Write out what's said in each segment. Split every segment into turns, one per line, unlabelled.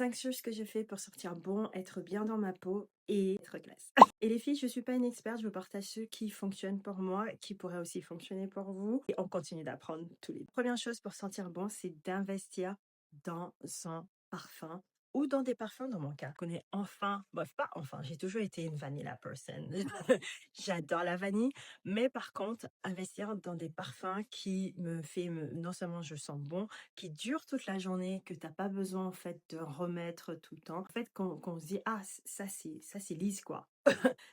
5 choses que je fais pour sentir bon, être bien dans ma peau et être classe. Et les filles, je suis pas une experte, je vous partage ceux qui fonctionnent pour moi, qui pourraient aussi fonctionner pour vous. Et on continue d'apprendre tous les. Première chose pour sentir bon, c'est d'investir dans un parfum ou dans des parfums dans mon cas. Je connais enfin, bref, pas enfin, j'ai toujours été une vanilla person. J'adore la vanille, mais par contre, investir dans des parfums qui me fait, non seulement je sens bon, qui durent toute la journée, que t'as pas besoin en fait de remettre tout le temps. En fait, qu'on se dit, ah, ça c'est lisse quoi.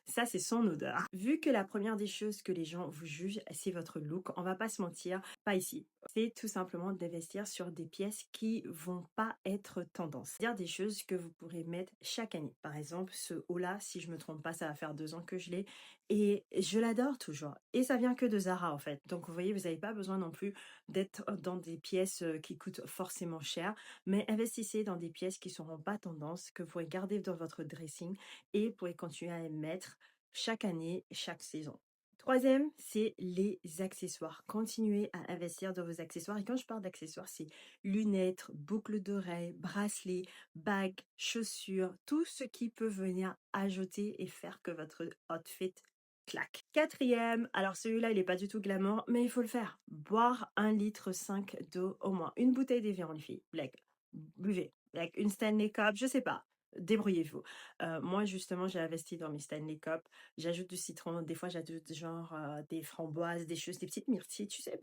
Ça, c'est son odeur. Vu que la première des choses que les gens vous jugent, c'est votre look, on va pas se mentir, pas ici. C'est tout simplement d'investir sur des pièces qui vont pas être tendance. C'est-à-dire des choses que vous pourrez mettre chaque année. Par exemple, ce haut-là, si je me trompe pas, ça va faire 2 ans que je l'ai et je l'adore toujours. Et ça vient que de Zara en fait. Donc vous voyez, vous n'avez pas besoin non plus d'être dans des pièces qui coûtent forcément cher, mais investissez dans des pièces qui seront pas tendance, que vous pourrez garder dans votre dressing et vous pourrez continuer à les mettre chaque année, chaque saison. Troisième, c'est les accessoires. Continuez à investir dans vos accessoires. Et quand je parle d'accessoires, c'est lunettes, boucles d'oreilles, bracelets, bagues, chaussures, tout ce qui peut venir ajouter et faire que votre outfit claque. Quatrième, alors celui-là, il n'est pas du tout glamour, mais il faut le faire. Boire 1,5 litre d'eau au moins. Une bouteille d'évian, les filles. Like, buvez. Like une Stanley Cup, je sais pas. Débrouillez-vous. Moi, justement, j'ai investi dans mes Stanley Cup. J'ajoute du citron. Des fois, j'ajoute genre des framboises, des choses, des petites myrtilles, tu sais,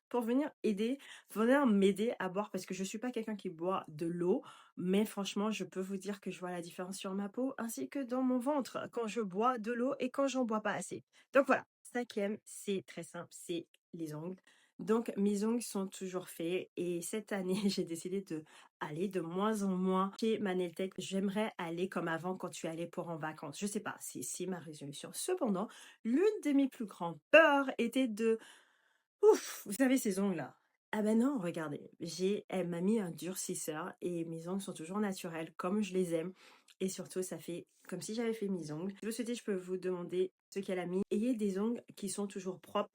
pour venir aider, venir m'aider à boire parce que je suis pas quelqu'un qui boit de l'eau, mais franchement, je peux vous dire que je vois la différence sur ma peau ainsi que dans mon ventre quand je bois de l'eau et quand j'en bois pas assez. Donc voilà. Cinquième, c'est très simple, c'est les ongles. Donc mes ongles sont toujours faits et cette année, j'ai décidé de aller de moins en moins chez Maneltech. J'aimerais aller comme avant quand tu allais pour en vacances. Je sais pas, c'est ma résolution. Cependant, l'une de mes plus grandes peurs était de... Ouf, vous savez ces ongles-là. Ah ben non, regardez, elle m'a mis un durcisseur et mes ongles sont toujours naturels comme je les aime. Et surtout, ça fait comme si j'avais fait mes ongles. Si vous souhaitez, je peux vous demander ce qu'elle a mis. Ayez des ongles qui sont toujours propres